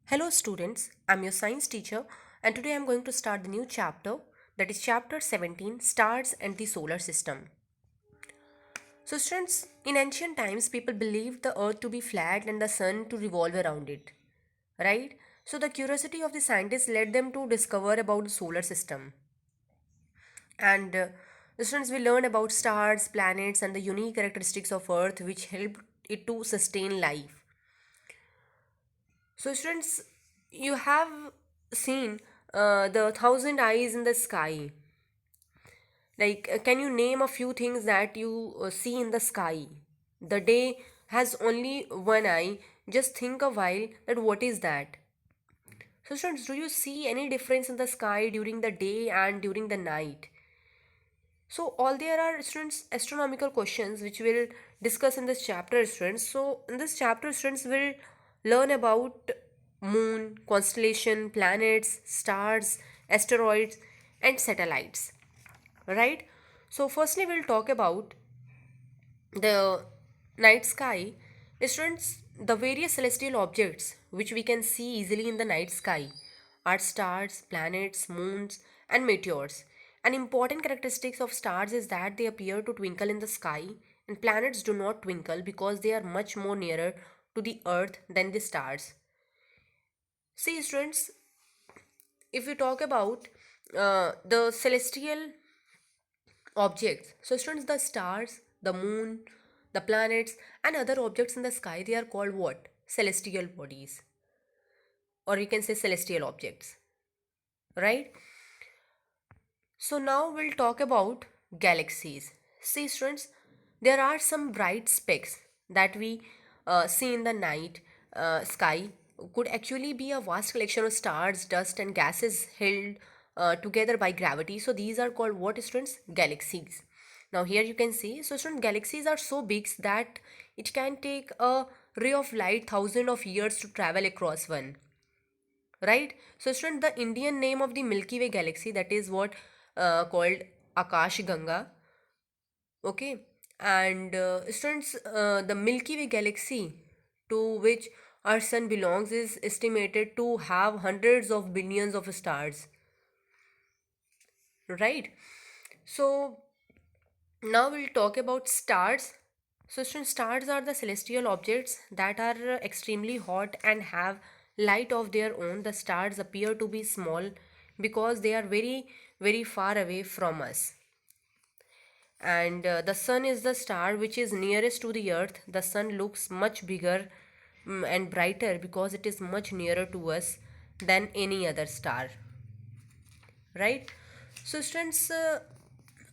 Hello students, I'm your science teacher and today I'm going to start the new chapter, that is chapter 17, Stars and the Solar System. So students, in ancient times people believed the earth to be flat and the sun to revolve around it, right? So the curiosity of the scientists led them to discover about the solar system. And students will learn about stars, planets and the unique characteristics of earth which help it to sustain life. So, students, you have seen the thousand eyes in the sky. Can you name a few things that you see in the sky? The day has only one eye. Just think a while that what is that? So, students, do you see any difference in the sky during the day and during the night? So, all there are students astronomical questions which we'll discuss in this chapter, students. So, in this chapter, students will learn about moon, constellation, planets, stars, asteroids, and satellites. Right? So, firstly, we'll talk about the night sky. Students, the various celestial objects which we can see easily in the night sky are stars, planets, moons, and meteors. An important characteristics of stars is that they appear to twinkle in the sky, and planets do not twinkle because they are much more nearer to the earth than the stars. See, students, if we talk about the celestial objects, so students, the stars, the moon, the planets, and other objects in the sky, they are called what? Celestial bodies, or you can say celestial objects, right? So now we'll talk about galaxies. See, students, there are some bright specks that we see in the night sky could actually be a vast collection of stars, dust, and gases held together by gravity. So these are called what, students? Galaxies. Now here you can see, so students, galaxies are so big that it can take a ray of light thousands of years to travel across one, right? So student, the Indian name of the Milky Way galaxy, that is what called Akash Ganga. Okay. And students, the Milky Way galaxy to which our sun belongs is estimated to have hundreds of billions of stars, right? So now we'll talk about stars. So students, stars are the celestial objects that are extremely hot and have light of their own. The stars appear to be small because they are very far away from us. And the sun is the star which is nearest to the earth. The sun looks much bigger and brighter because it is much nearer to us than any other star, right? So students,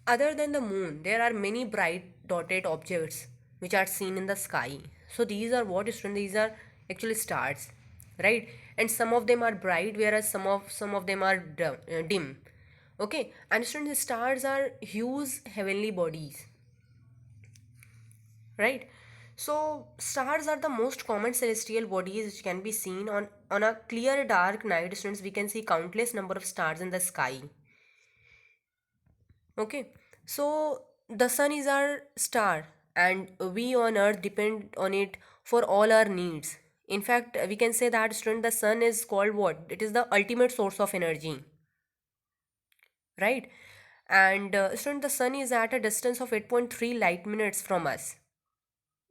other than the moon there are many bright dotted objects which are seen in the sky. So these are what, students? These are actually stars, right? And some of them are bright whereas some of them are dim. Okay. And students, the stars are huge heavenly bodies, right? So stars are the most common celestial bodies which can be seen on a clear dark night. Students, we can see countless number of stars in the sky. Okay. So the sun is our star and we on earth depend on it for all our needs. In fact, we can say that, student, the sun is called what? It is the ultimate source of energy, right? And student, the sun is at a distance of 8.3 light minutes from us,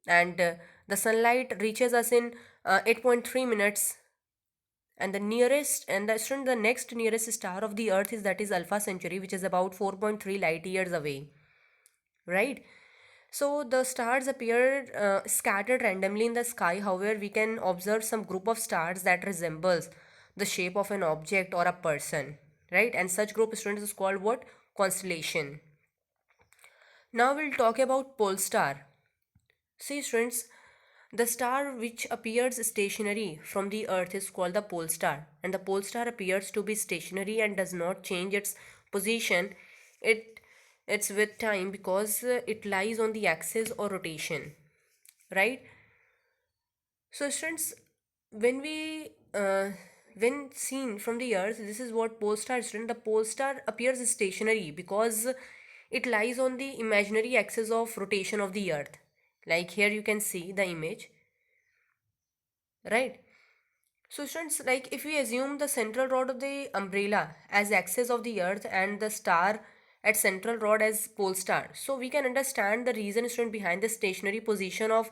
and the sunlight reaches us in 8.3 minutes. And the next nearest star of the earth is, that is, Alpha Centauri, which is about 4.3 light years away, right? So the stars appear scattered randomly in the sky. However, we can observe some group of stars that resembles the shape of an object or a person, right? And such group, students, is called what? Constellation. Now we'll talk about pole star. See, students, the star which appears stationary from the earth is called the pole star, and the pole star appears to be stationary and does not change its position. It's with time because it lies on the axis or rotation, right? So students, when we when seen from the earth, this is what pole star is. Student, the pole star appears stationary because it lies on the imaginary axis of rotation of the earth. Like here you can see the image, right? So students, like if we assume the central rod of the umbrella as axis of the earth and the star at central rod as pole star, so we can understand the reason student behind the stationary position of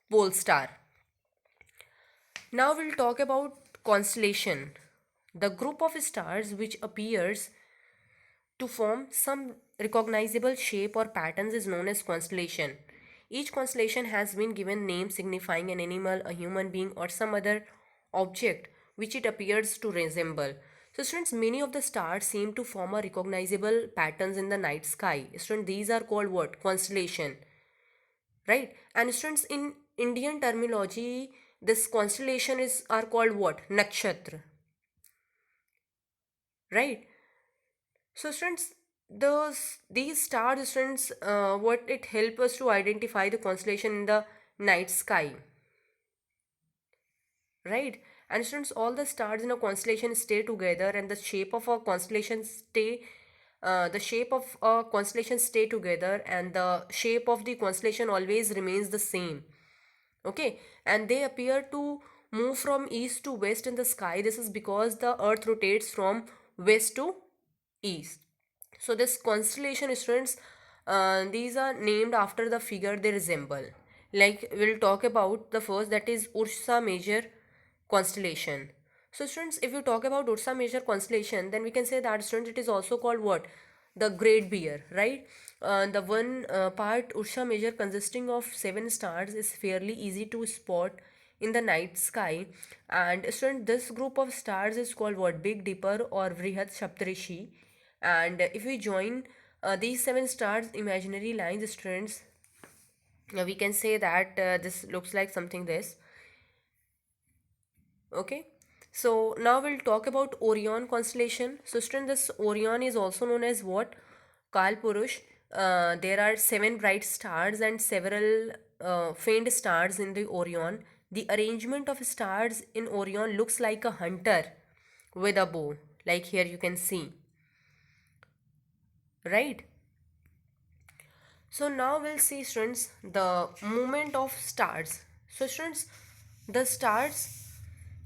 pole star. Now we'll talk about constellation, the group of stars which appears to form some recognizable shape or patterns is known as constellation. Each constellation has been given name signifying an animal, a human being, or some other object which it appears to resemble. So, students, many of the stars seem to form a recognizable patterns in the night sky. Students, these are called what? Constellation, right? And students, in Indian terminology, this constellation is are called what? Nakshatra, right? So students, these stars, students, what it help us to identify the constellation in the night sky, right? And students, all the stars in a constellation stay together, and the shape of a constellation stay together, and the shape of the constellation always remains the same. Okay, and they appear to move from east to west in the sky. This is because the Earth rotates from west to east. So this constellation, students, these are named after the figure they resemble. Like we'll talk about the first, that is Ursa Major constellation. So students, if you talk about Ursa Major constellation, then we can say that, students, it is also called what? The Great Bear, right? The one part Ursa Major consisting of 7 stars is fairly easy to spot in the night sky. And student, this group of stars is called what? Big Dipper or Vrihat Saptarishi. And if we join these 7 stars imaginary lines, students, we can say that this looks like something this. Okay, so now we'll talk about Orion constellation. So students, this Orion is also known as what? Kalpurush. There are 7 bright stars and several faint stars in the Orion. The arrangement of stars in Orion looks like a hunter with a bow, like here you can see, right? So now we'll see, students, the movement of stars. So students, the stars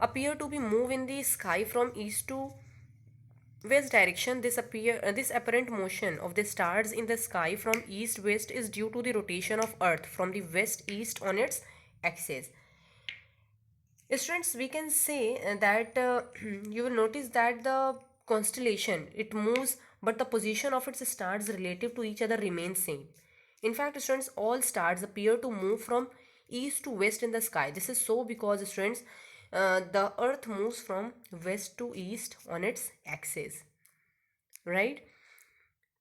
appear to be move in the sky from east to west direction. This apparent motion of the stars in the sky from east west is due to the rotation of earth from the west east on its axis. Students, we can say that you will notice that the constellation it moves, but the position of its stars relative to each other remains same. In fact, students, all stars appear to move from east to west in the sky. This is so because, students, the earth moves from west to east on its axis, right?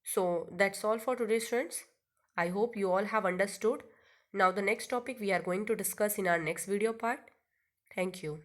So that's all for today, students. I hope you all have understood. Now the next topic we are going to discuss in our next video part. Thank you.